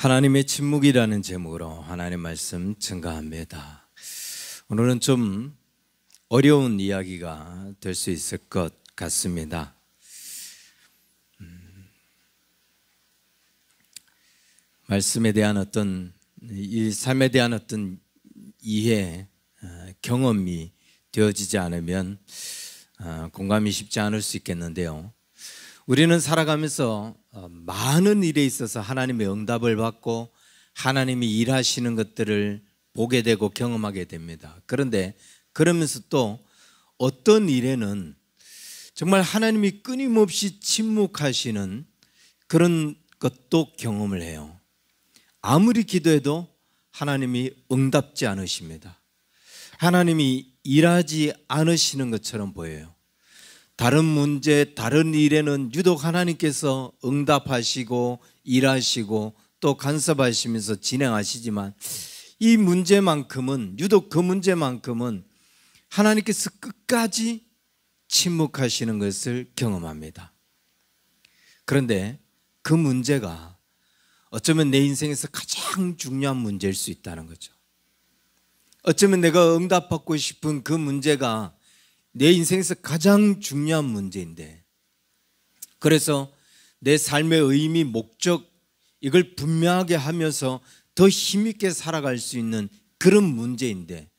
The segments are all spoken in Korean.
하나님의 침묵이라는 제목으로 하나님 말씀 증거합니다. 오늘은 좀 어려운 이야기가 될 수 있을 것 같습니다. 말씀에 대한 이 삶에 대한 이해, 경험이 되어지지 않으면 공감이 쉽지 않을 수 있겠는데요. 우리는 살아가면서 많은 일에 있어서 하나님의 응답을 받고 하나님이 일하시는 것들을 보게 되고 경험하게 됩니다. 그런데 그러면서 또 어떤 일에는 정말 하나님이 끊임없이 침묵하시는 그런 것도 경험을 해요. 아무리 기도해도 하나님이 응답지 않으십니다. 하나님이 일하지 않으시는 것처럼 보여요. 다른 문제, 다른 일에는 유독 하나님께서 응답하시고 일하시고 또 간섭하시면서 진행하시지만 이 문제만큼은, 유독 그 문제만큼은 하나님께서 끝까지 침묵하시는 것을 경험합니다. 그런데 그 문제가 어쩌면 내 인생에서 가장 중요한 문제일 수 있다는 거죠. 어쩌면 내가 응답받고 싶은 그 문제가 내 인생에서 가장 중요한 문제인데, 그래서 내 삶의 의미, 목적, 이걸 분명하게 하면서 더 힘있게 살아갈 수 있는 그런 문제인데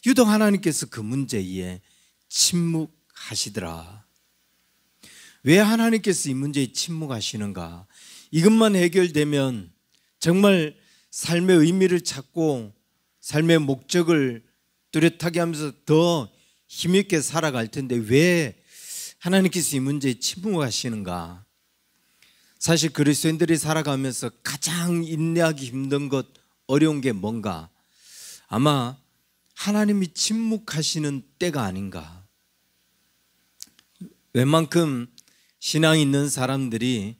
유독 하나님께서 그 문제에 침묵하시더라. 왜 하나님께서 이 문제에 침묵하시는가? 이것만 해결되면 정말 삶의 의미를 찾고 삶의 목적을 뚜렷하게 하면서 더 힘있게 살아갈 텐데 왜 하나님께서 이 문제에 침묵하시는가? 사실 그리스도인들이 살아가면서 가장 인내하기 힘든 것, 어려운 게 뭔가? 아마 하나님이 침묵하시는 때가 아닌가. 웬만큼 신앙이 있는 사람들이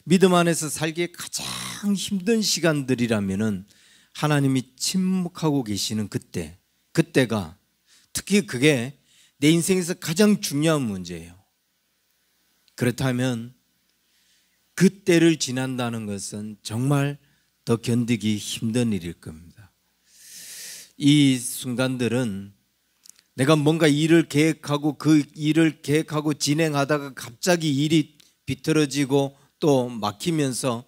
믿음 안에서 살기에 가장 힘든 시간들이라면은 하나님이 침묵하고 계시는 그때가 특히 그게 내 인생에서 가장 중요한 문제예요. 그렇다면 그때를 지난다는 것은 정말 더 견디기 힘든 일일 겁니다. 이 순간들은 내가 뭔가 일을 계획하고 그 일을 계획하고 진행하다가 갑자기 일이 비틀어지고 또 막히면서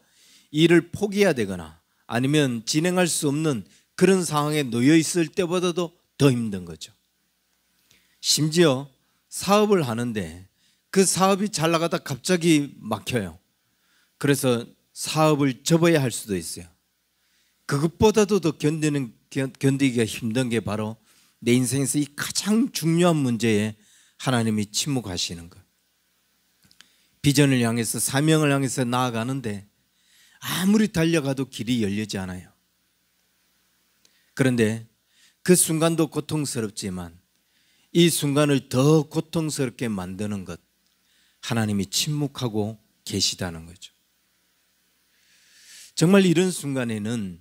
일을 포기해야 되거나 아니면 진행할 수 없는 그런 상황에 놓여 있을 때보다도 더 힘든 거죠. 심지어 사업을 하는데 그 사업이 잘 나가다 갑자기 막혀요. 그래서 사업을 접어야 할 수도 있어요. 그것보다도 더 견디기가 힘든 게 바로 내 인생에서 이 가장 중요한 문제에 하나님이 침묵하시는 것. 비전을 향해서, 사명을 향해서 나아가는데 아무리 달려가도 길이 열리지 않아요. 그런데 그 순간도 고통스럽지만 이 순간을 더 고통스럽게 만드는 것, 하나님이 침묵하고 계시다는 거죠. 정말 이런 순간에는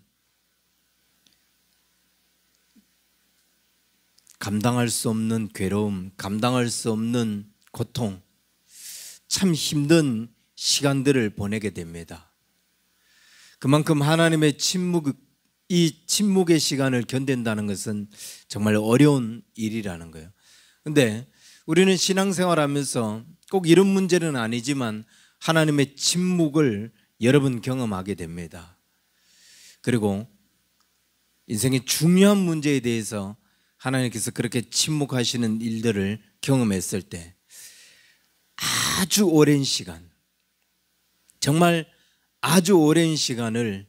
감당할 수 없는 괴로움, 감당할 수 없는 고통, 참 힘든 시간들을 보내게 됩니다. 그만큼 하나님의 이 침묵의 시간을 견딘다는 것은 정말 어려운 일이라는 거예요. 그런데 우리는 신앙생활하면서 꼭 이런 문제는 아니지만 하나님의 침묵을 여러 번 경험하게 됩니다. 그리고 인생의 중요한 문제에 대해서 하나님께서 그렇게 침묵하시는 일들을 경험했을 때 아주 오랜 시간, 정말 아주 오랜 시간을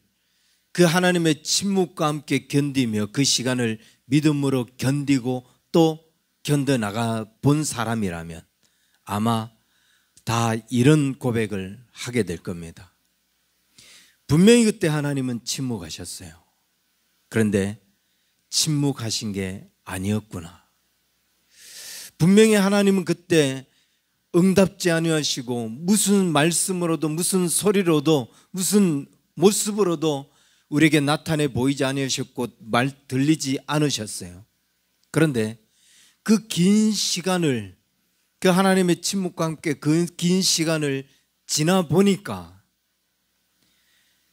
그 하나님의 침묵과 함께 견디며 그 시간을 믿음으로 견디고 또 견뎌나가 본 사람이라면 아마 다 이런 고백을 하게 될 겁니다. 분명히 그때 하나님은 침묵하셨어요. 그런데 침묵하신 게 아니었구나. 분명히 하나님은 그때 응답지 아니하시고 무슨 말씀으로도 무슨 소리로도 무슨 모습으로도 우리에게 나타내 보이지 않으셨고 말 들리지 않으셨어요. 그런데 그 긴 시간을, 그 하나님의 침묵과 함께 그 긴 시간을 지나 보니까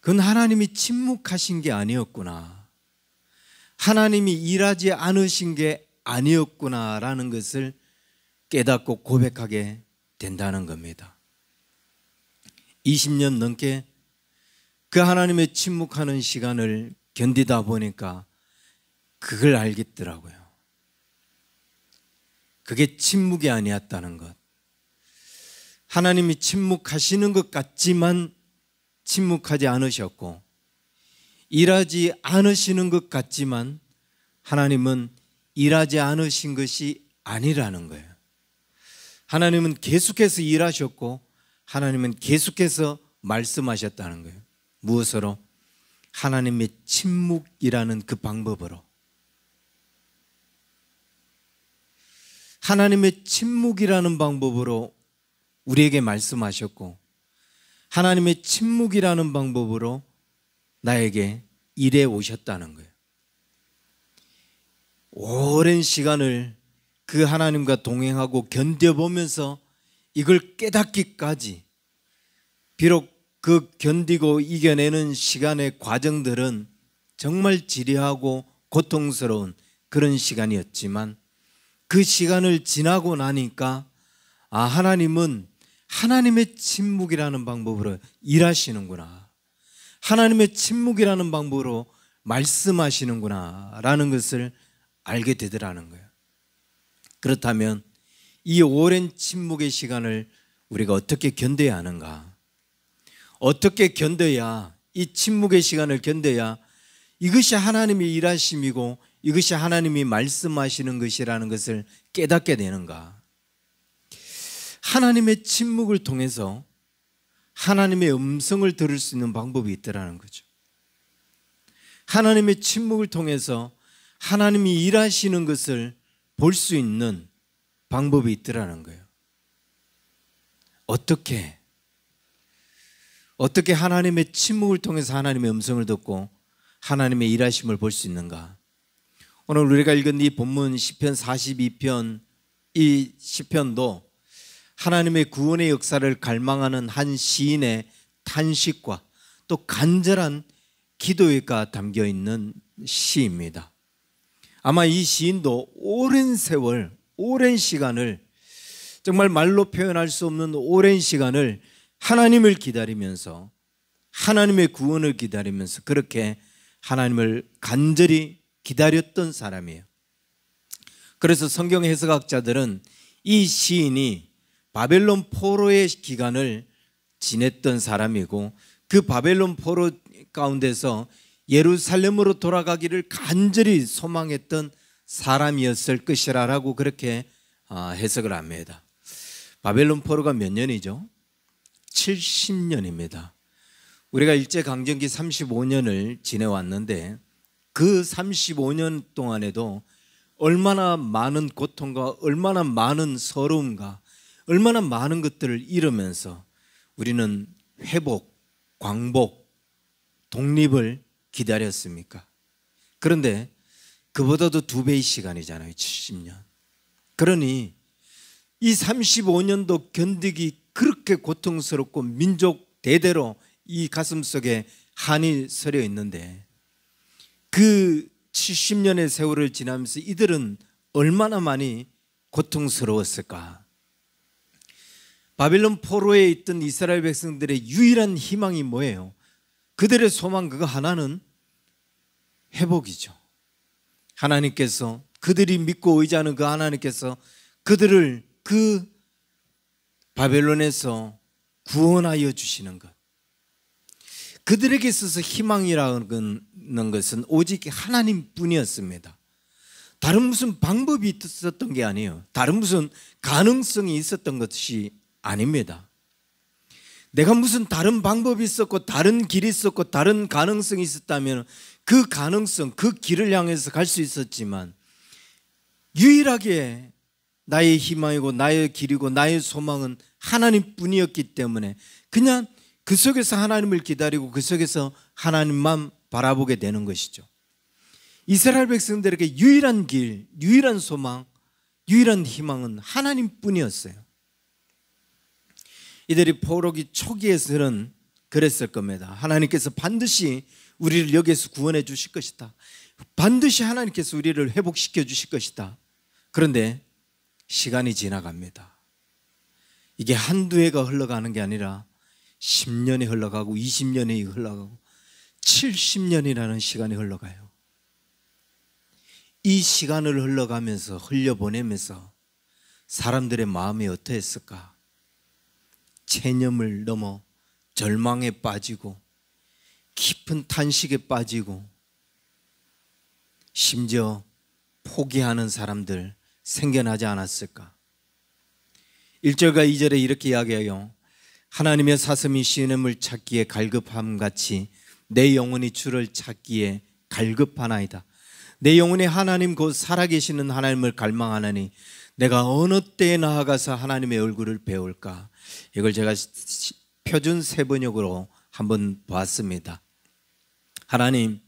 그건 하나님이 침묵하신 게 아니었구나, 하나님이 일하지 않으신 게 아니었구나라는 것을 깨닫고 고백하게 된다는 겁니다. 20년 넘게 그 하나님의 침묵하는 시간을 견디다 보니까 그걸 알겠더라고요. 그게 침묵이 아니었다는 것. 하나님이 침묵하시는 것 같지만 침묵하지 않으셨고, 일하지 않으시는 것 같지만 하나님은 일하지 않으신 것이 아니라는 거예요. 하나님은 계속해서 일하셨고 하나님은 계속해서 말씀하셨다는 거예요. 무엇으로? 하나님의 침묵이라는 그 방법으로. 하나님의 침묵이라는 방법으로 우리에게 말씀하셨고, 하나님의 침묵이라는 방법으로 나에게 일해 오셨다는 거예요. 오랜 시간을 그 하나님과 동행하고 견뎌보면서 이걸 깨닫기까지, 비록 그 견디고 이겨내는 시간의 과정들은 정말 지리하고 고통스러운 그런 시간이었지만, 그 시간을 지나고 나니까 하나님은 하나님의 침묵이라는 방법으로 일하시는구나, 하나님의 침묵이라는 방법으로 말씀하시는구나 라는 것을 알게 되더라는 거예요. 그렇다면 이 오랜 침묵의 시간을 우리가 어떻게 견뎌야 하는가? 어떻게 견뎌야, 이 침묵의 시간을 견뎌야 이것이 하나님의 일하심이고 이것이 하나님이 말씀하시는 것이라는 것을 깨닫게 되는가? 하나님의 침묵을 통해서 하나님의 음성을 들을 수 있는 방법이 있더라는 거죠. 하나님의 침묵을 통해서 하나님이 일하시는 것을 볼 수 있는 방법이 있더라는 거예요. 어떻게 하나님의 침묵을 통해서 하나님의 음성을 듣고 하나님의 일하심을 볼 수 있는가? 오늘 우리가 읽은 이 본문 시편 42편, 이 시편도 하나님의 구원의 역사를 갈망하는 한 시인의 탄식과 또 간절한 기도가 담겨 있는 시입니다. 아마 이 시인도 오랜 세월, 오랜 시간을, 정말 말로 표현할 수 없는 오랜 시간을 하나님을 기다리면서, 하나님의 구원을 기다리면서 그렇게 하나님을 간절히 기다렸던 사람이에요. 그래서 성경 해석학자들은 이 시인이 바벨론 포로의 기간을 지냈던 사람이고, 그 바벨론 포로 가운데서 예루살렘으로 돌아가기를 간절히 소망했던 사람이었을 것이라고 그렇게 해석을 합니다. 바벨론 포로가 몇 년이죠? 70년입니다. 우리가 일제강점기 35년을 지내왔는데 그 35년 동안에도 얼마나 많은 고통과 얼마나 많은 서러움과 얼마나 많은 것들을 잃으면서 우리는 회복, 광복, 독립을 기다렸습니까? 그런데 그보다도 2배의 시간이잖아요. 70년. 그러니 이 35년도 견디기 그렇게 고통스럽고 민족 대대로 이 가슴속에 한이 서려 있는데, 그 70년의 세월을 지나면서 이들은 얼마나 많이 고통스러웠을까? 바벨론 포로에 있던 이스라엘 백성들의 유일한 희망이 뭐예요? 그들의 소망 그거 하나는 회복이죠. 하나님께서, 그들이 믿고 의지하는 그 하나님께서 그들을 그 바벨론에서 구원하여 주시는 것, 그들에게 있어서 희망이라는 것은 오직 하나님뿐이었습니다. 다른 무슨 방법이 있었던 게 아니에요. 다른 무슨 가능성이 있었던 것이 아닙니다. 내가 무슨 다른 방법이 있었고 다른 길이 있었고 다른 가능성이 있었다면 그 가능성, 그 길을 향해서 갈 수 있었지만, 유일하게 나의 희망이고 나의 길이고 나의 소망은 하나님뿐이었기 때문에 그냥 그 속에서 하나님을 기다리고 그 속에서 하나님만 바라보게 되는 것이죠. 이스라엘 백성들에게 유일한 길, 유일한 소망, 유일한 희망은 하나님뿐이었어요. 이들이 포로기 초기에서는 그랬을 겁니다. 하나님께서 반드시 우리를 여기에서 구원해 주실 것이다. 반드시 하나님께서 우리를 회복시켜 주실 것이다. 그런데 시간이 지나갑니다. 이게 한두 해가 흘러가는 게 아니라 10년이 흘러가고 20년이 흘러가고 70년이라는 시간이 흘러가요. 이 시간을 흘러가면서 흘려보내면서 사람들의 마음이 어떠했을까? 체념을 넘어 절망에 빠지고 깊은 탄식에 빠지고 심지어 포기하는 사람들 생겨나지 않았을까? 1절과 2절에 이렇게 이야기해요. 하나님의 사슴이 시냇물 찾기에 갈급함 같이 내 영혼이 주를 찾기에 갈급하나이다. 내 영혼이 하나님 곧 살아계시는 하나님을 갈망하나니 내가 어느 때에 나아가서 하나님의 얼굴을 배울까? 이걸 제가 표준 세번역으로 한번 보았습니다. 하나님,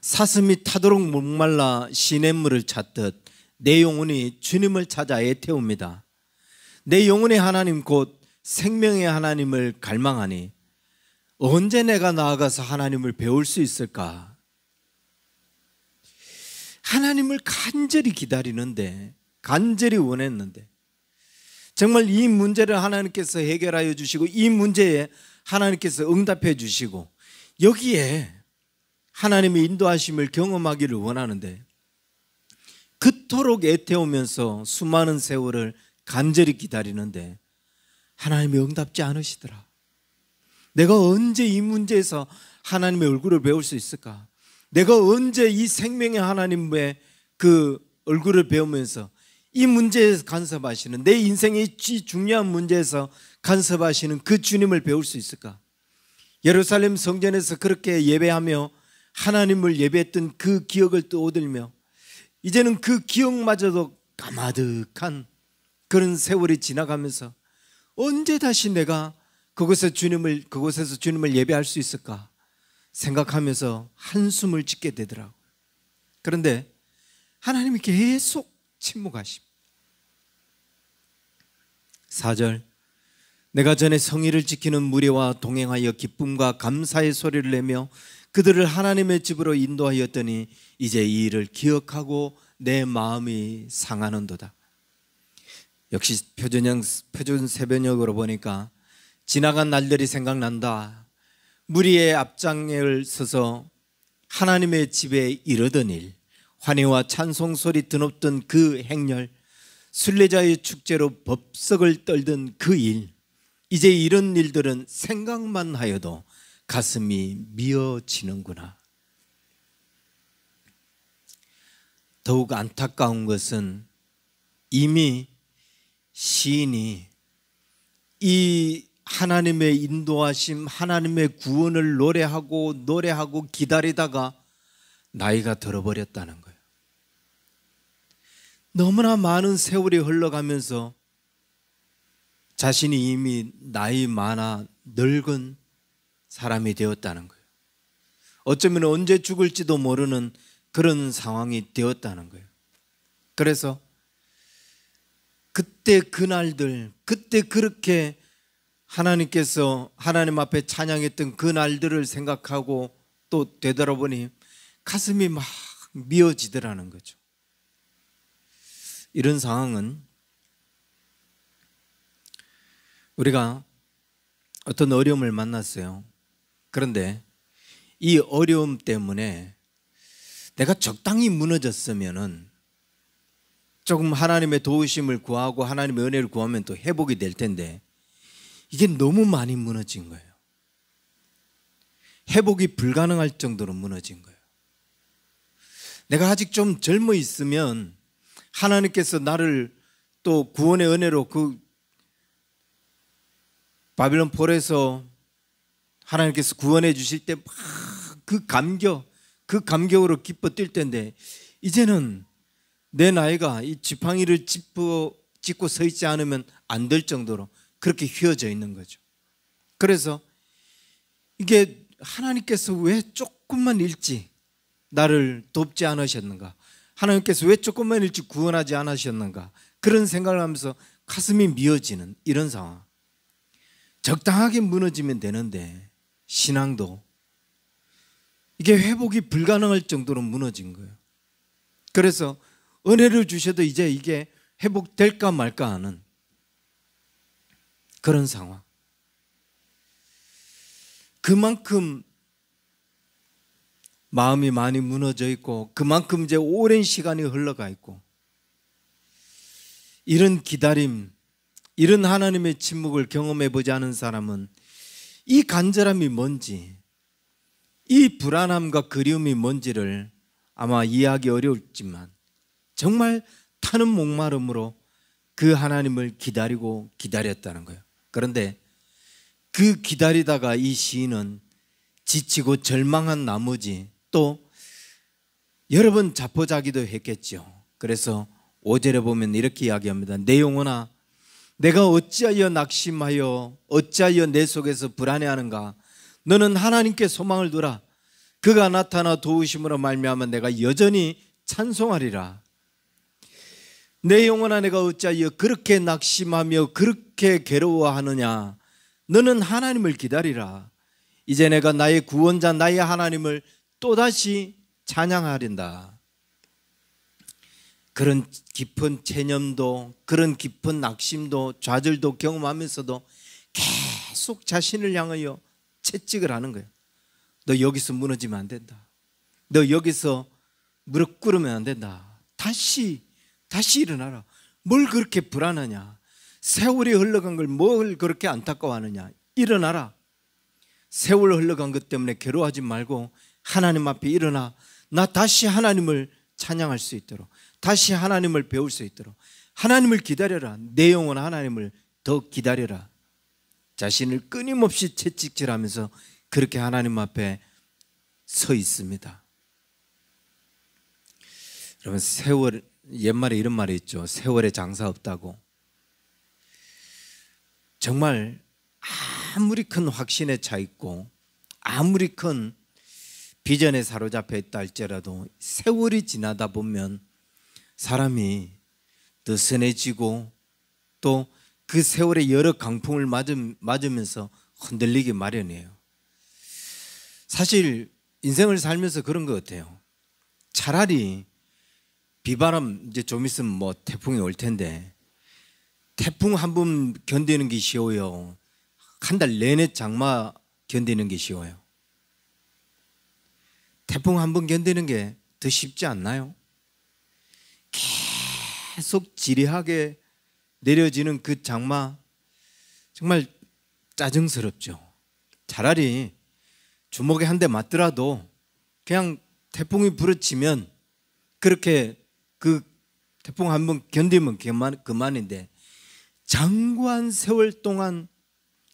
사슴이 타도록 목말라 시냇물을 찾듯 내 영혼이 주님을 찾아 애태웁니다. 내 영혼의 하나님 곧 생명의 하나님을 갈망하니 언제 내가 나아가서 하나님을 배울 수 있을까? 하나님을 간절히 기다리는데, 간절히 원했는데, 정말 이 문제를 하나님께서 해결하여 주시고 이 문제에 하나님께서 응답해 주시고 여기에 하나님의 인도하심을 경험하기를 원하는데 그토록 애태우면서 수많은 세월을 간절히 기다리는데 하나님이 응답지 않으시더라. 내가 언제 이 문제에서 하나님의 얼굴을 배울 수 있을까? 내가 언제 이 생명의 하나님의 그 얼굴을 배우면서 이 문제에서 간섭하시는, 내 인생의 중요한 문제에서 간섭하시는 그 주님을 배울 수 있을까? 예루살렘 성전에서 그렇게 예배하며 하나님을 예배했던 그 기억을 떠오들며 이제는 그 기억마저도 까마득한 그런 세월이 지나가면서 언제 다시 내가 그곳에서 주님을 예배할 수 있을까 생각하면서 한숨을 짓게 되더라고요. 그런데 하나님이 계속 침묵하십니다. 4절, 내가 전에 성의를 지키는 무리와 동행하여 기쁨과 감사의 소리를 내며 그들을 하나님의 집으로 인도하였더니 이제 이 일을 기억하고 내 마음이 상하는도다. 역시 표준 세번역으로 보니까 지나간 날들이 생각난다. 무리의 앞장을 서서 하나님의 집에 이르던 일, 환희와 찬송 소리 드높던 그 행렬, 순례자의 축제로 법석을 떨던 그 일, 이제 이런 일들은 생각만 하여도 가슴이 미어지는구나. 더욱 안타까운 것은 이미 시인이 이 하나님의 인도하심, 하나님의 구원을 노래하고 기다리다가 나이가 들어버렸다는 거예요. 너무나 많은 세월이 흘러가면서 자신이 이미 나이 많아 늙은 사람이 되었다는 거예요. 어쩌면 언제 죽을지도 모르는 그런 상황이 되었다는 거예요. 그래서 그때 그날들, 그때 그렇게 하나님께서 하나님 앞에 찬양했던 그 날들을 생각하고 또 되돌아보니 가슴이 막 미어지더라는 거죠. 이런 상황은 우리가 어떤 어려움을 만났어요. 그런데 이 어려움 때문에 내가 적당히 무너졌으면은 조금 하나님의 도우심을 구하고 하나님의 은혜를 구하면 또 회복이 될 텐데 이게 너무 많이 무너진 거예요. 회복이 불가능할 정도로 무너진 거예요. 내가 아직 좀 젊어 있으면 하나님께서 나를 또 구원의 은혜로 그 바빌론 폴에서 하나님께서 구원해 주실 때 막 그 감격으로 기뻐 뛸 텐데 이제는 내 나이가 이 지팡이를 짚고 서 있지 않으면 안 될 정도로 그렇게 휘어져 있는 거죠. 그래서 이게 하나님께서 왜 조금만 일찍 나를 돕지 않으셨는가? 하나님께서 왜 조금만 일찍 구원하지 않으셨는가? 그런 생각을 하면서 가슴이 미어지는 이런 상황. 적당하게 무너지면 되는데 신앙도 이게 회복이 불가능할 정도로 무너진 거예요. 그래서 은혜를 주셔도 이제 이게 회복될까 말까 하는 그런 상황. 그만큼 마음이 많이 무너져 있고 그만큼 이제 오랜 시간이 흘러가 있고 이런 기다림, 이런 하나님의 침묵을 경험해 보지 않은 사람은 이 간절함이 뭔지, 이 불안함과 그리움이 뭔지를 아마 이해하기 어려울지만 정말 타는 목마름으로 그 하나님을 기다리고 기다렸다는 거예요. 그런데 그 기다리다가 이 시인은 지치고 절망한 나머지 또 여러 번 자포자기도 했겠죠. 그래서 5절에 보면 이렇게 이야기합니다. 내 영혼아, 내가 어찌하여 낙심하여 어찌하여 내 속에서 불안해하는가? 너는 하나님께 소망을 두라. 그가 나타나 도우심으로 말미암아 내가 여전히 찬송하리라. 내 영혼아, 내가 어찌하여 그렇게 낙심하며 그렇게 괴로워하느냐? 너는 하나님을 기다리라. 이제 내가 나의 구원자 나의 하나님을 또다시 찬양하린다. 그런 깊은 체념도, 그런 깊은 낙심도, 좌절도 경험하면서도 계속 자신을 향하여 채찍을 하는 거예요. 너 여기서 무너지면 안 된다. 너 여기서 무릎 꿇으면 안 된다. 다시 일어나라. 뭘 그렇게 불안하냐? 세월이 흘러간 걸 뭘 그렇게 안타까워하느냐? 일어나라. 세월 흘러간 것 때문에 괴로워하지 말고 하나님 앞에 일어나 나 다시 하나님을 찬양할 수 있도록, 다시 하나님을 배울 수 있도록 하나님을 기다려라. 내 영혼 하나님을 더 기다려라. 자신을 끊임없이 채찍질하면서 그렇게 하나님 앞에 서 있습니다. 여러분, 세월, 옛말에 이런 말이 있죠. 세월에 장사 없다고. 정말 아무리 큰 확신에 차 있고 아무리 큰 비전에 사로잡혀 있다 할지라도 세월이 지나다 보면 사람이 느슨해지고 또 그 세월의 여러 강풍을 맞으면서 흔들리기 마련이에요. 사실 인생을 살면서 그런 것 같아요. 차라리 비바람, 이제 좀 있으면 뭐 태풍이 올 텐데 태풍 한 번 견디는 게 쉬워요? 한 달 내내 장마 견디는 게 쉬워요? 태풍 한 번 견디는 게 더 쉽지 않나요? 계속 지리하게 내려지는 그 장마 정말 짜증스럽죠. 차라리 주먹에 한 대 맞더라도 그냥 태풍이 부러치면 그렇게 그 태풍 한 번 견디면 그만인데 장구한 세월 동안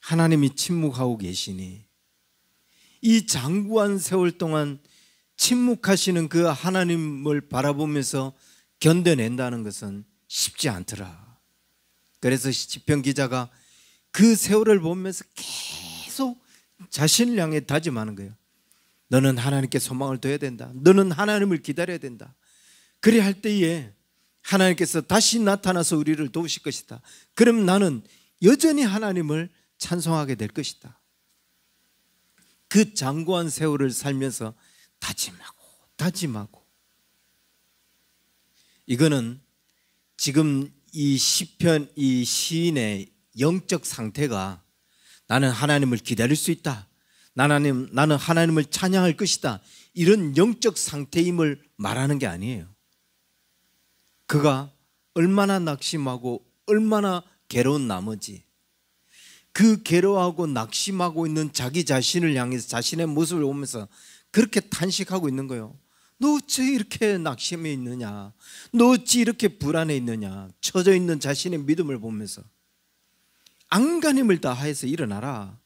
하나님이 침묵하고 계시니 이 장구한 세월 동안 침묵하시는 그 하나님을 바라보면서 견뎌낸다는 것은 쉽지 않더라. 그래서 시편 기자가 그 세월을 보면서 계속 자신을 향해 다짐하는 거예요. 너는 하나님께 소망을 둬야 된다. 너는 하나님을 기다려야 된다. 그래 할 때에 하나님께서 다시 나타나서 우리를 도우실 것이다. 그럼 나는 여전히 하나님을 찬송하게 될 것이다. 그 장구한 세월을 살면서 다짐하고 이거는 지금 이 시편, 이 시인의 영적 상태가 나는 하나님을 기다릴 수 있다. 나는 하나님을 찬양할 것이다. 이런 영적 상태임을 말하는 게 아니에요. 그가 얼마나 낙심하고 얼마나 괴로운 나머지 그 괴로워하고 낙심하고 있는 자기 자신을 향해서 자신의 모습을 보면서 그렇게 탄식하고 있는 거예요. 너 어찌 이렇게 낙심해 있느냐? 너 어찌 이렇게 불안해 있느냐? 처져 있는 자신의 믿음을 보면서 안간힘을 다하여서 일어나라.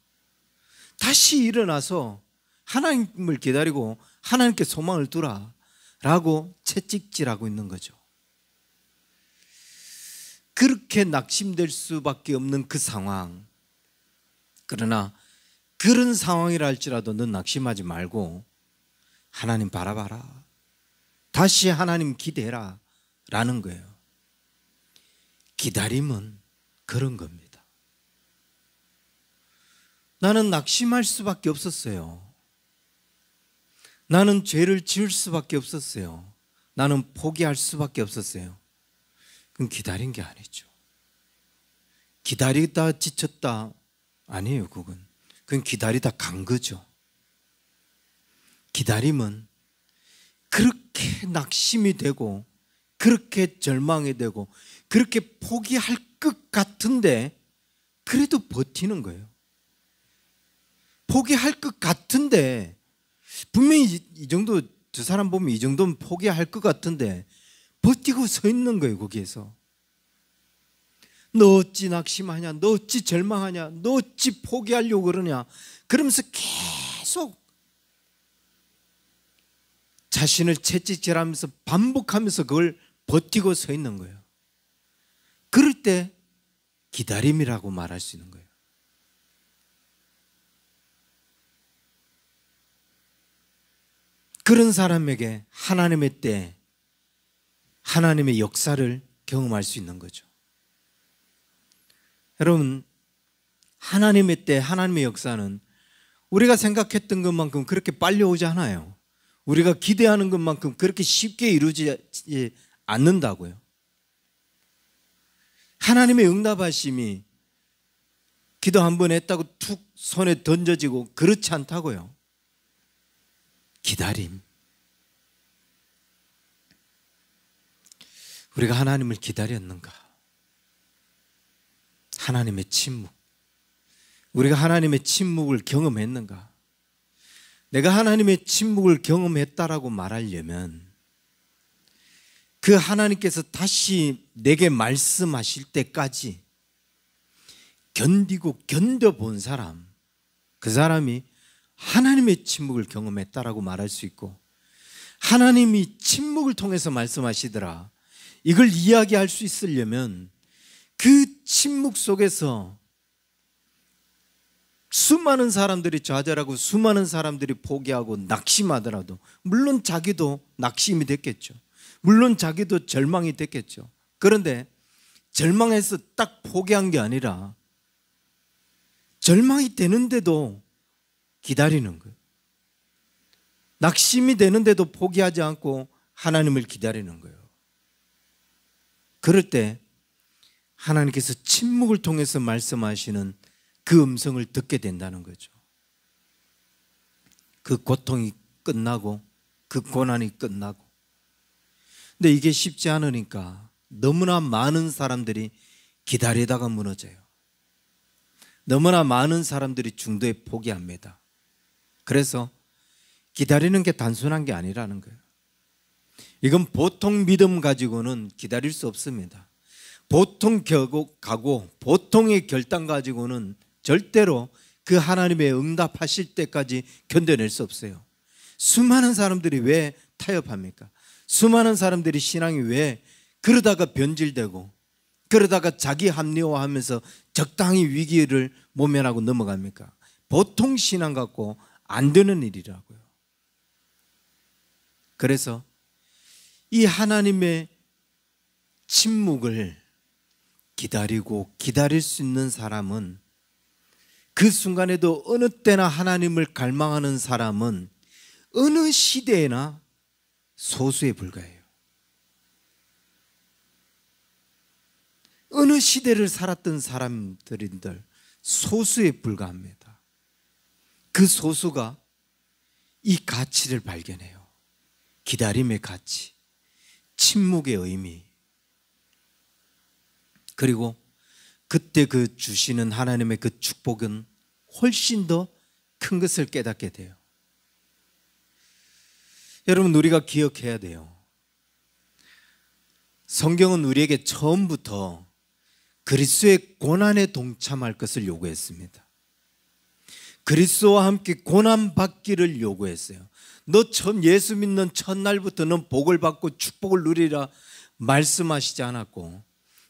다시 일어나서 하나님을 기다리고 하나님께 소망을 두라 라고 채찍질하고 있는 거죠. 그렇게 낙심될 수밖에 없는 그 상황, 그러나 그런 상황이라 할지라도 넌 낙심하지 말고 하나님 바라봐라. 다시 하나님 기대해라 라는 거예요. 기다림은 그런 겁니다. 나는 낙심할 수밖에 없었어요. 나는 죄를 지을 수밖에 없었어요. 나는 포기할 수밖에 없었어요. 그건 기다린 게 아니죠. 기다리다 지쳤다 아니에요. 그건 기다리다 간 거죠. 기다림은 그렇게 낙심이 되고 그렇게 절망이 되고 그렇게 포기할 것 같은데 그래도 버티는 거예요. 포기할 것 같은데 분명히 이 정도, 저 사람 보면 이 정도면 포기할 것 같은데 버티고 서 있는 거예요. 거기에서 너 어찌 낙심하냐, 너 어찌 절망하냐, 너 어찌 포기하려고 그러냐, 그러면서 계속 자신을 채찍질하면서 반복하면서 그걸 버티고 서 있는 거예요. 그럴 때 기다림이라고 말할 수 있는 거예요. 그런 사람에게 하나님의 때, 하나님의 역사를 경험할 수 있는 거죠. 여러분, 하나님의 때, 하나님의 역사는 우리가 생각했던 것만큼 그렇게 빨리 오지 않아요. 우리가 기대하는 것만큼 그렇게 쉽게 이루어지지 않는다고요. 하나님의 응답하심이 기도 한 번 했다고 툭 손에 던져지고 그렇지 않다고요. 기다림. 우리가 하나님을 기다렸는가? 하나님의 침묵. 우리가 하나님의 침묵을 경험했는가? 내가 하나님의 침묵을 경험했다라고 말하려면 그 하나님께서 다시 내게 말씀하실 때까지 견디고 견뎌본 사람, 그 사람이 하나님의 침묵을 경험했다라고 말할 수 있고, 하나님이 침묵을 통해서 말씀하시더라, 이걸 이야기할 수 있으려면 그 침묵 속에서 수많은 사람들이 좌절하고 수많은 사람들이 포기하고 낙심하더라도, 물론 자기도 낙심이 됐겠죠. 물론 자기도 절망이 됐겠죠. 그런데 절망해서 딱 포기한 게 아니라 절망이 되는데도 기다리는 거예요. 낙심이 되는데도 포기하지 않고 하나님을 기다리는 거예요. 그럴 때 하나님께서 침묵을 통해서 말씀하시는 그 음성을 듣게 된다는 거죠. 그 고통이 끝나고 그 고난이 끝나고. 근데 이게 쉽지 않으니까 너무나 많은 사람들이 기다리다가 무너져요. 너무나 많은 사람들이 중도에 포기합니다. 그래서 기다리는 게 단순한 게 아니라는 거예요. 이건 보통 믿음 가지고는 기다릴 수 없습니다. 보통 각오, 보통의 결단 가지고는 절대로 그 하나님의 응답하실 때까지 견뎌낼 수 없어요. 수많은 사람들이 왜 타협합니까? 수많은 사람들이 신앙이 왜 그러다가 변질되고 그러다가 자기 합리화하면서 적당히 위기를 모면하고 넘어갑니까? 보통 신앙 갖고 안 되는 일이라고요. 그래서 이 하나님의 침묵을 기다리고 기다릴 수 있는 사람은, 그 순간에도 어느 때나 하나님을 갈망하는 사람은 어느 시대에나 소수에 불과해요. 어느 시대를 살았던 사람들인들 소수에 불과합니다. 그 소수가 이 가치를 발견해요. 기다림의 가치, 침묵의 의미, 그리고 그때 그 주시는 하나님의 그 축복은 훨씬 더 큰 것을 깨닫게 돼요. 여러분, 우리가 기억해야 돼요. 성경은 우리에게 처음부터 그리스도의 고난에 동참할 것을 요구했습니다. 그리스도와 함께 고난받기를 요구했어요. 너 처음 예수 믿는 첫날부터 넌 복을 받고 축복을 누리라 말씀하시지 않았고,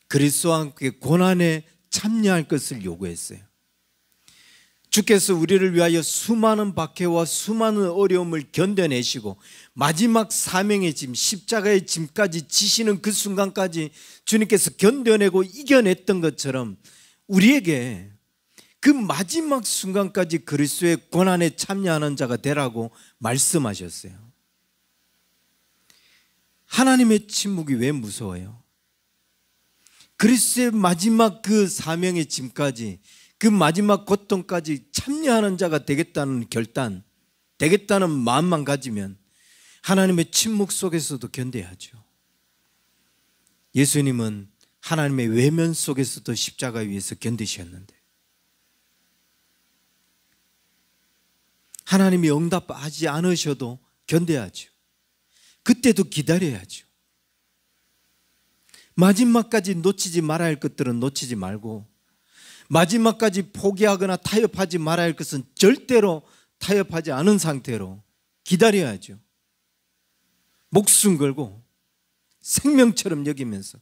그리스도와 함께 고난에 참여할 것을 요구했어요. 주께서 우리를 위하여 수많은 박해와 수많은 어려움을 견뎌내시고 마지막 사명의 짐, 십자가의 짐까지 지시는 그 순간까지 주님께서 견뎌내고 이겨냈던 것처럼 우리에게 그 마지막 순간까지 그리스도의 고난에 참여하는 자가 되라고 말씀하셨어요. 하나님의 침묵이 왜 무서워요? 그리스도의 마지막 그 사명의 짐까지, 그 마지막 고통까지 참여하는 자가 되겠다는 결단, 되겠다는 마음만 가지면 하나님의 침묵 속에서도 견뎌야죠. 예수님은 하나님의 외면 속에서도 십자가 위에서 견디셨는데, 하나님이 응답하지 않으셔도 견뎌야죠. 그때도 기다려야죠. 마지막까지 놓치지 말아야 할 것들은 놓치지 말고, 마지막까지 포기하거나 타협하지 말아야 할 것은 절대로 타협하지 않은 상태로 기다려야죠. 목숨 걸고 생명처럼 여기면서,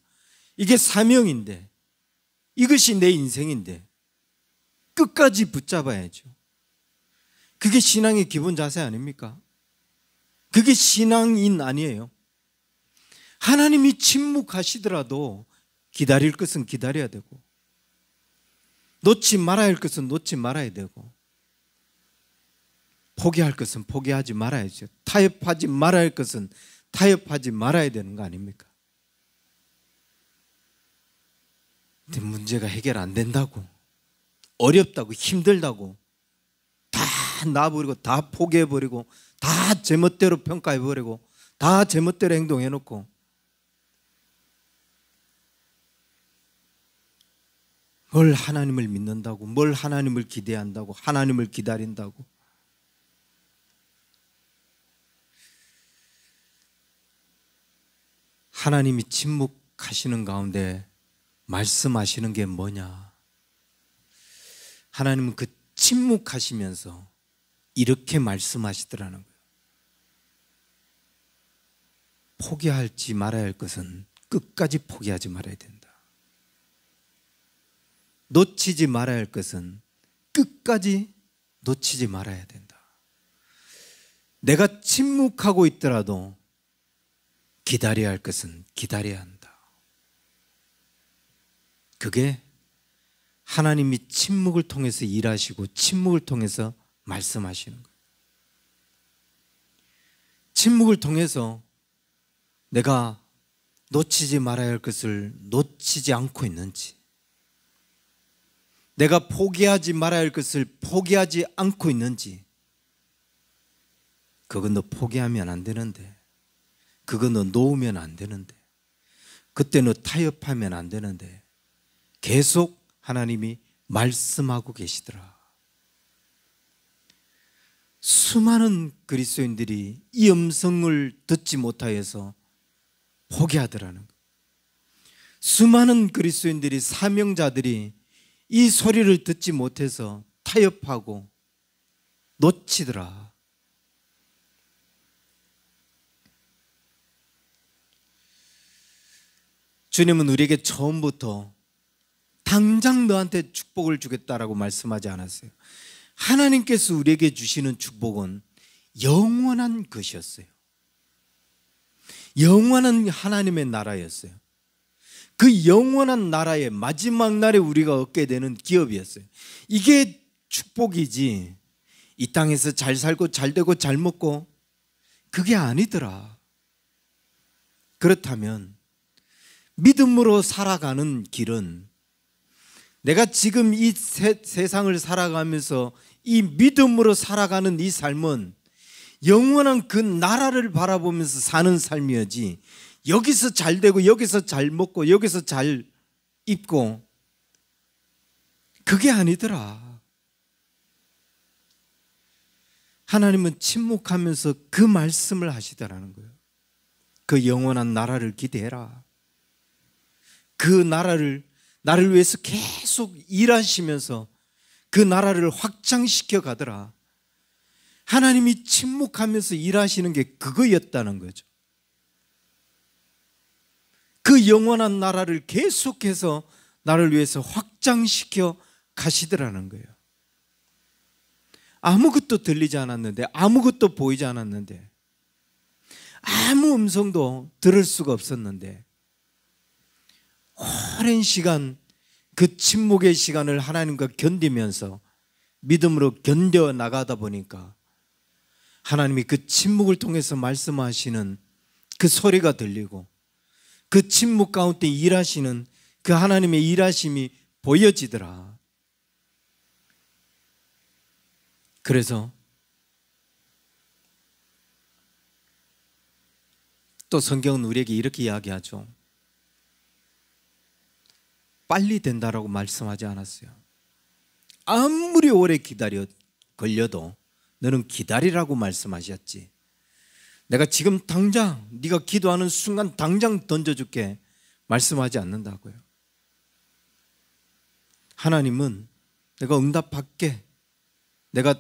이게 사명인데, 이것이 내 인생인데 끝까지 붙잡아야죠. 그게 신앙의 기본 자세 아닙니까? 그게 신앙인 아니에요. 하나님이 침묵하시더라도 기다릴 것은 기다려야 되고, 놓지 말아야 할 것은 놓지 말아야 되고, 포기할 것은 포기하지 말아야죠. 타협하지 말아야 할 것은 타협하지 말아야 되는 거 아닙니까? 근데 문제가 해결 안 된다고, 어렵다고, 힘들다고 다 놔버리고, 다 포기해버리고, 다 제멋대로 평가해버리고, 다 제멋대로 행동해놓고, 뭘 하나님을 믿는다고, 뭘 하나님을 기대한다고, 하나님을 기다린다고. 하나님이 침묵하시는 가운데 말씀하시는 게 뭐냐? 하나님은 그 침묵하시면서 이렇게 말씀하시더라는 거예요. 포기하지 말아야 할 것은 끝까지 포기하지 말아야 된다. 놓치지 말아야 할 것은 끝까지 놓치지 말아야 된다. 내가 침묵하고 있더라도 기다려야 할 것은 기다려야 한다. 그게 하나님이 침묵을 통해서 일하시고 침묵을 통해서 말씀하시는 거예요. 침묵을 통해서 내가 놓치지 말아야 할 것을 놓치지 않고 있는지, 내가 포기하지 말아야 할 것을 포기하지 않고 있는지, 그건 너 포기하면 안 되는데, 그건 너 놓으면 안 되는데, 그때 너 타협하면 안 되는데, 계속 하나님이 말씀하고 계시더라. 수많은 그리스도인들이 이 음성을 듣지 못하여서 포기하더라는 거예요. 수많은 그리스도인들이, 사명자들이 이 소리를 듣지 못해서 타협하고 놓치더라. 주님은 우리에게 처음부터 당장 너한테 축복을 주겠다라고 말씀하지 않았어요. 하나님께서 우리에게 주시는 축복은 영원한 것이었어요. 영원한 하나님의 나라였어요. 그 영원한 나라의 마지막 날에 우리가 얻게 되는 기업이었어요. 이게 축복이지, 이 땅에서 잘 살고 잘 되고 잘 먹고, 그게 아니더라. 그렇다면 믿음으로 살아가는 길은, 내가 지금 이 세상을 살아가면서 이 믿음으로 살아가는 이 삶은 영원한 그 나라를 바라보면서 사는 삶이었지, 여기서 잘 되고 여기서 잘 먹고 여기서 잘 입고, 그게 아니더라. 하나님은 침묵하면서 그 말씀을 하시더라는 거예요. 그 영원한 나라를 기대해라. 그 나라를, 나를 위해서 계속 일하시면서 그 나라를 확장시켜 가더라. 하나님이 침묵하면서 일하시는 게 그거였다는 거죠. 그 영원한 나라를 계속해서 나를 위해서 확장시켜 가시더라는 거예요. 아무것도 들리지 않았는데, 아무것도 보이지 않았는데, 아무 음성도 들을 수가 없었는데, 오랜 시간 그 침묵의 시간을 하나님과 견디면서 믿음으로 견뎌 나가다 보니까 하나님이 그 침묵을 통해서 말씀하시는 그 소리가 들리고 그 침묵 가운데 일하시는 그 하나님의 일하심이 보여지더라. 그래서 또 성경은 우리에게 이렇게 이야기하죠. 빨리 된다라고 말씀하지 않았어요. 아무리 오래 걸려도 너는 기다리라고 말씀하셨지. 내가 지금 당장 네가 기도하는 순간 당장 던져줄게 말씀하지 않는다고요. 하나님은 내가 응답할게, 내가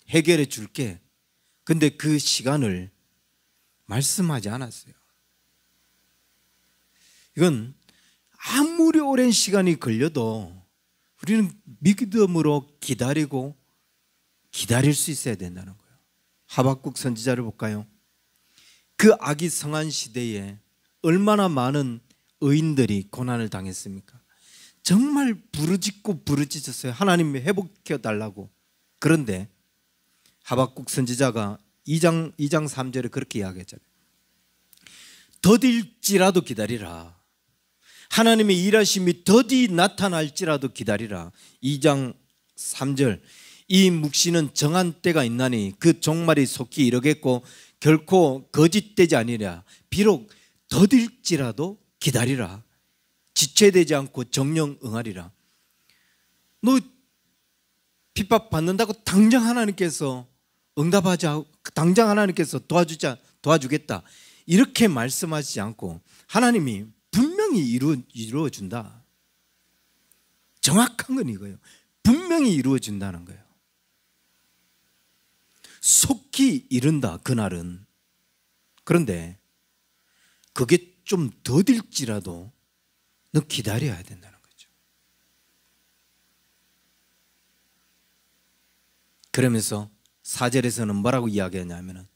해결해 줄게. 근데 그 시간을 말씀하지 않았어요. 이건 아무리 오랜 시간이 걸려도 우리는 믿음으로 기다리고 기다릴 수 있어야 된다는 거예요. 하박국 선지자를 볼까요? 그 악이 성한 시대에 얼마나 많은 의인들이 고난을 당했습니까? 정말 부르짖고 부르짖었어요. 하나님 회복해 달라고. 그런데 하박국 선지자가 2장 3절에 그렇게 이야기했잖아요. 더딜지라도 기다리라. 하나님의 일하심이 더디 나타날지라도 기다리라. 2장 3절. 이 묵시는 정한 때가 있나니 그 종말이 속히 이르겠고 결코 거짓되지 아니랴. 비록 더딜지라도 기다리라. 지체되지 않고 정령 응하리라. 너 핍박 받는다고 당장 하나님께서 응답하자, 당장 하나님께서 도와주겠다 이렇게 말씀하지 않고 하나님이 분명히 이루어준다. 정확한 건 이거예요. 분명히 이루어준다는 거예요. 속히 이른다 그날은. 그런데 그게 좀 더딜지라도 너 기다려야 된다는 거죠. 그러면서 4절에서는 뭐라고 이야기하냐면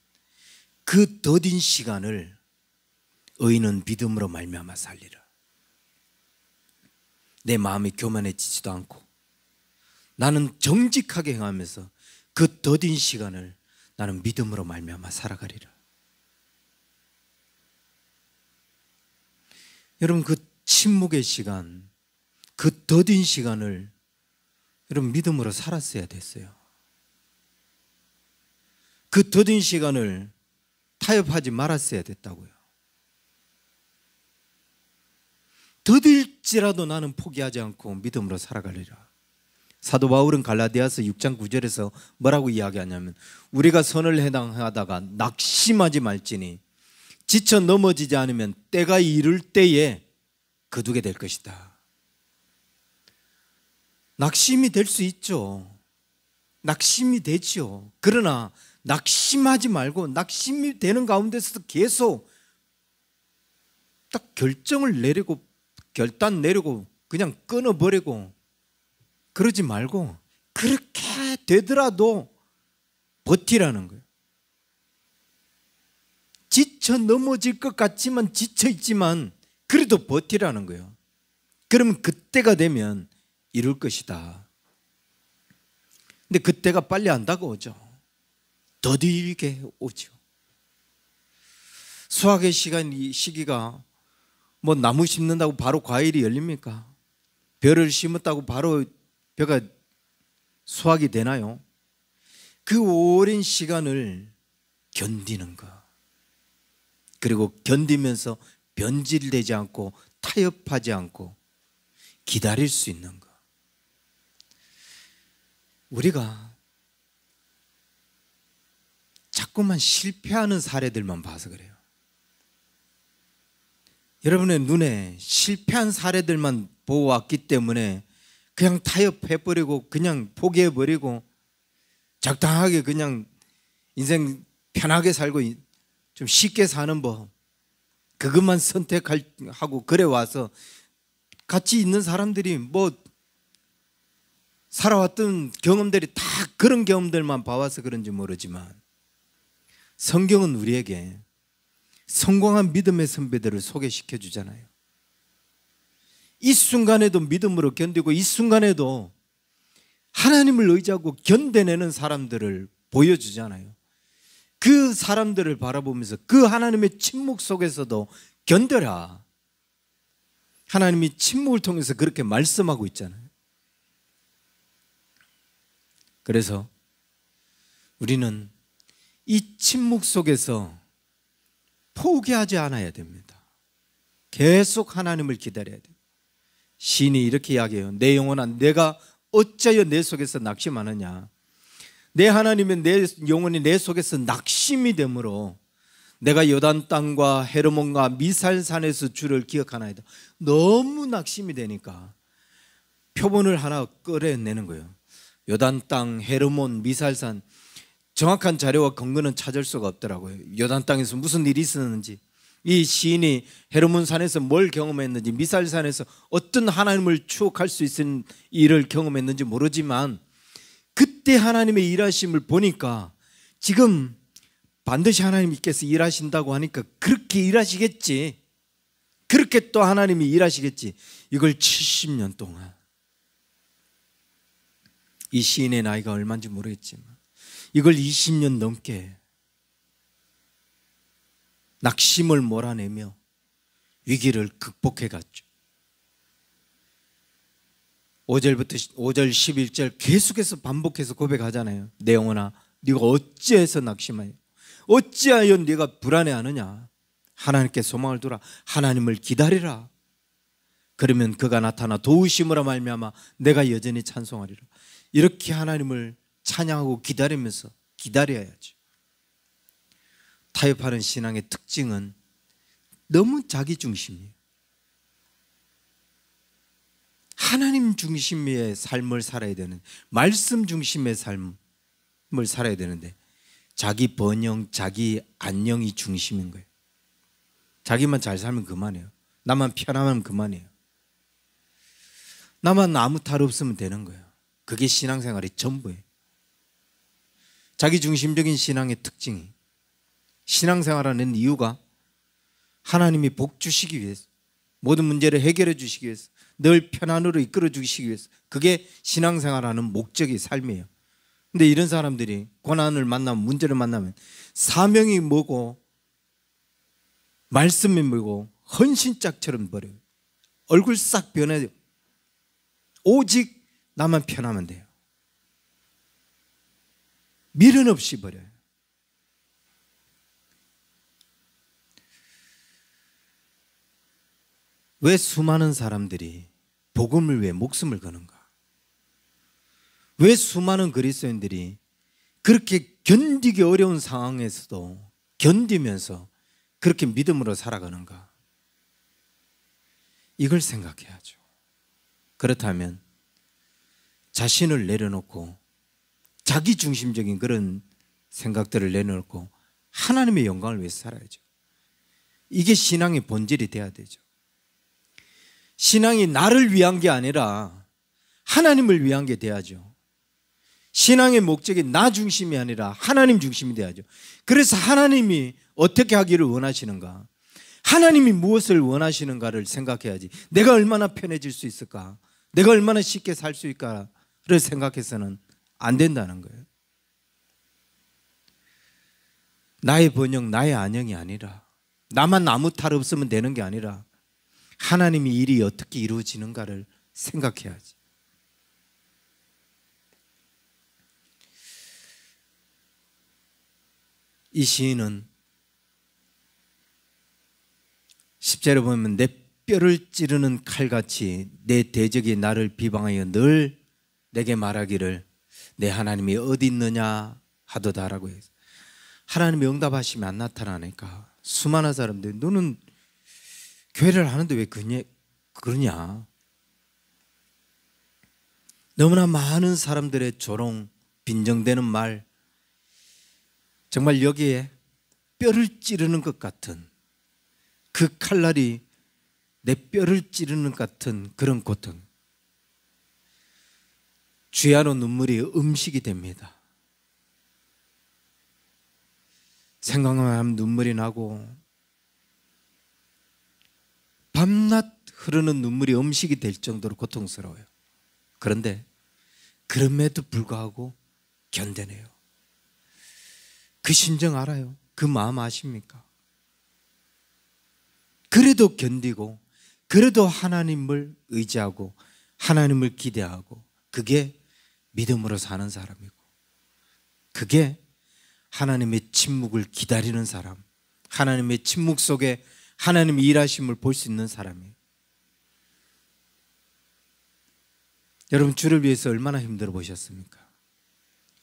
그 더딘 시간을 의인은 믿음으로 말미암아 살리라. 내 마음이 교만해지지도 않고 나는 정직하게 행하면서 그 더딘 시간을 나는 믿음으로 말미암아 살아가리라. 여러분 그 침묵의 시간, 그 더딘 시간을 여러분 믿음으로 살았어야 됐어요. 그 더딘 시간을 타협하지 말았어야 됐다고요. 더딜지라도 나는 포기하지 않고 믿음으로 살아가리라. 사도 바울은 갈라디아서 6장 9절에서 뭐라고 이야기하냐면 우리가 선을 해당하다가 낙심하지 말지니 지쳐 넘어지지 않으면 때가 이를 때에 거두게 될 것이다. 낙심이 될 수 있죠. 낙심이 되죠. 그러나 낙심하지 말고 낙심이 되는 가운데서도 계속 딱 결정을 내리고 결단 내리고 그냥 끊어버리고 그러지 말고 그렇게 되더라도 버티라는 거예요. 지쳐 넘어질 것 같지만 지쳐 있지만 그래도 버티라는 거예요. 그러면 그때가 되면 이룰 것이다. 근데 그때가 빨리 안 다가오죠. 더디게 오죠. 수확의 시기가 뭐 나무 심는다고 바로 과일이 열립니까? 벼를 심었다고 바로 벼가 수확이 되나요? 그 오랜 시간을 견디는 것, 그리고 견디면서 변질되지 않고 타협하지 않고 기다릴 수 있는 것. 우리가 자꾸만 실패하는 사례들만 봐서 그래요. 여러분의 눈에 실패한 사례들만 보아왔기 때문에 그냥 타협해버리고 그냥 포기해버리고 적당하게 그냥 인생 편하게 살고 좀 쉽게 사는 법 그것만 선택하고 그래 와서 같이 있는 사람들이 뭐 살아왔던 경험들이 다 그런 경험들만 봐와서 그런지 모르지만 성경은 우리에게 성공한 믿음의 선배들을 소개시켜 주잖아요. 이 순간에도 믿음으로 견디고 이 순간에도 하나님을 의지하고 견뎌내는 사람들을 보여주잖아요. 그 사람들을 바라보면서 그 하나님의 침묵 속에서도 견뎌라. 하나님이 침묵을 통해서 그렇게 말씀하고 있잖아요. 그래서 우리는 이 침묵 속에서 포기하지 않아야 됩니다. 계속 하나님을 기다려야 돼요. 시인이 이렇게 이야기해요. 내 영혼아, 내가 어찌하여 내 속에서 낙심하느냐. 내 하나님은 내 영혼이 내 속에서 낙심이 되므로 내가 요단 땅과 헤르몬과 미살산에서 주를 기억하나이다. 너무 낙심이 되니까 표본을 하나 끌어내는 거예요. 요단 땅, 헤르몬, 미살산, 정확한 자료와 근거는 찾을 수가 없더라고요. 요단 땅에서 무슨 일이 있었는지, 이 시인이 헤르몬 산에서 뭘 경험했는지, 미살산에서 어떤 하나님을 추억할 수 있는 일을 경험했는지 모르지만 그때 하나님의 일하심을 보니까 지금 반드시 하나님께서 일하신다고 하니까 그렇게 일하시겠지, 그렇게 또 하나님이 일하시겠지. 이걸 70년 동안, 이 시인의 나이가 얼마인지 모르겠지만 이걸 20년 넘게 낙심을 몰아내며 위기를 극복해 갔죠. 5절부터 5절 11절 계속해서 반복해서 고백하잖아요. 내 영혼아, 네가 어찌해서 낙심하여, 어찌하여 네가 불안해하느냐. 하나님께 소망을 두라. 하나님을 기다리라. 그러면 그가 나타나 도우심으로 말미암아 내가 여전히 찬송하리라. 이렇게 하나님을 찬양하고 기다리면서 기다려야죠. 타협하는 신앙의 특징은 너무 자기 중심이에요. 하나님 중심의 삶을 살아야 되는, 말씀 중심의 삶을 살아야 되는데 자기 번영, 자기 안녕이 중심인 거예요. 자기만 잘 살면 그만이에요. 나만 편하면 그만이에요. 나만 아무 탈 없으면 되는 거예요. 그게 신앙생활의 전부예요. 자기 중심적인 신앙의 특징이, 신앙생활하는 이유가 하나님이 복 주시기 위해서, 모든 문제를 해결해 주시기 위해서, 늘 편안으로 이끌어 주시기 위해서, 그게 신앙생활하는 목적의 삶이에요. 근데 이런 사람들이 고난을 만나면, 문제를 만나면 사명이 뭐고 말씀이 뭐고 헌신짝처럼 버려요. 얼굴 싹 변해요. 오직 나만 편하면 돼요. 미련 없이 버려요. 왜 수많은 사람들이 복음을 위해 목숨을 거는가? 왜 수많은 그리스도인들이 그렇게 견디기 어려운 상황에서도 견디면서 그렇게 믿음으로 살아가는가? 이걸 생각해야죠. 그렇다면 자신을 내려놓고 자기 중심적인 그런 생각들을 내려놓고 하나님의 영광을 위해서 살아야죠. 이게 신앙의 본질이 돼야 되죠. 신앙이 나를 위한 게 아니라 하나님을 위한 게 돼야죠. 신앙의 목적이 나 중심이 아니라 하나님 중심이 돼야죠. 그래서 하나님이 어떻게 하기를 원하시는가, 하나님이 무엇을 원하시는가를 생각해야지. 내가 얼마나 편해질 수 있을까, 내가 얼마나 쉽게 살 수 있을까를 생각해서는 안 된다는 거예요. 나의 번영, 나의 안녕이 아니라, 나만 아무 탈 없으면 되는 게 아니라 하나님이 일이 어떻게 이루어지는가를 생각해야지. 이 시인은 10절에 보면 내 뼈를 찌르는 칼같이 내 대적이 나를 비방하여 늘 내게 말하기를 내 하나님이 어디 있느냐 하도다라고 해서, 하나님이 응답하시면 안 나타나니까 수많은 사람들이 너는 교회를 하는데 왜 그러냐. 너무나 많은 사람들의 조롱, 빈정대는 말, 정말 여기에 뼈를 찌르는 것 같은, 그 칼날이 내 뼈를 찌르는 것 같은 그런 고통, 주야로 눈물이 음식이 됩니다. 생각만 하면 눈물이 나고 밤낮 흐르는 눈물이 음식이 될 정도로 고통스러워요. 그런데 그럼에도 불구하고 견뎌내요. 그 심정 알아요? 그 마음 아십니까? 그래도 견디고, 그래도 하나님을 의지하고 하나님을 기대하고, 그게 믿음으로 사는 사람이고, 그게 하나님의 침묵을 기다리는 사람, 하나님의 침묵 속에 하나님의 일하심을 볼 수 있는 사람이에요. 여러분, 주를 위해서 얼마나 힘들어 보셨습니까?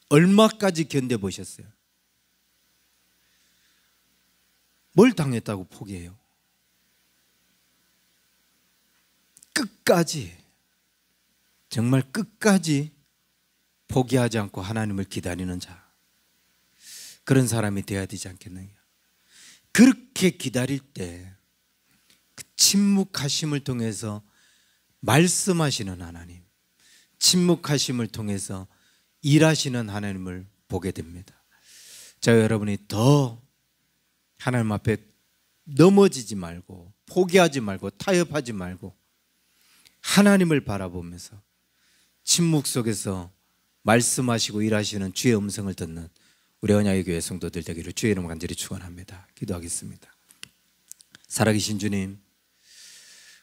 얼마까지 견뎌보셨어요? 뭘 당했다고 포기해요? 끝까지, 정말 끝까지 포기하지 않고 하나님을 기다리는 자, 그런 사람이 되어야 되지 않겠느냐. 그렇게 기다릴 때 그 침묵하심을 통해서 말씀하시는 하나님, 침묵하심을 통해서 일하시는 하나님을 보게 됩니다. 자, 여러분이 더 하나님 앞에 넘어지지 말고, 포기하지 말고, 타협하지 말고 하나님을 바라보면서 침묵 속에서 말씀하시고 일하시는 주의 음성을 듣는 우리 언약의 교회 성도들 되기를 주의 이름으로 간절히 축원합니다. 기도하겠습니다. 살아계신 주님,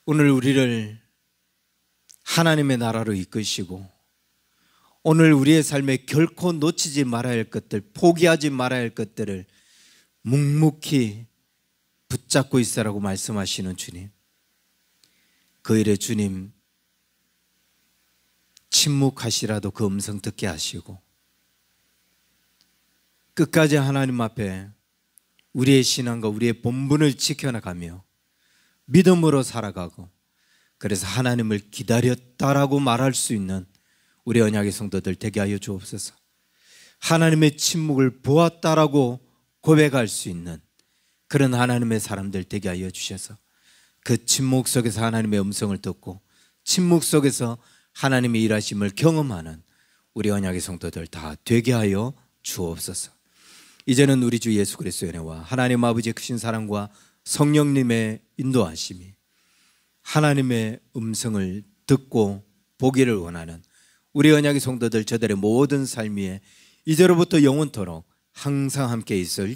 오늘 우리를 하나님의 나라로 이끄시고 오늘 우리의 삶에 결코 놓치지 말아야 할 것들, 포기하지 말아야 할 것들을 묵묵히 붙잡고 있으라고 말씀하시는 주님, 그 일에 주님 침묵하시라도 그 음성 듣게 하시고 끝까지 하나님 앞에 우리의 신앙과 우리의 본분을 지켜나가며 믿음으로 살아가고, 그래서 하나님을 기다렸다라고 말할 수 있는 우리 언약의 성도들 되게 하여 주옵소서. 하나님의 침묵을 보았다라고 고백할 수 있는 그런 하나님의 사람들 되게 하여 주셔서 그 침묵 속에서 하나님의 음성을 듣고 침묵 속에서 하나님의 일하심을 경험하는 우리 언약의 성도들 다 되게 하여 주옵소서. 이제는 우리 주 예수 그리스도의 은혜와 하나님 아버지의 크신 사랑과 성령님의 인도하심이 하나님의 음성을 듣고 보기를 원하는 우리 언약의 성도들 저들의 모든 삶 위에 이제로부터 영원토록 항상 함께 있을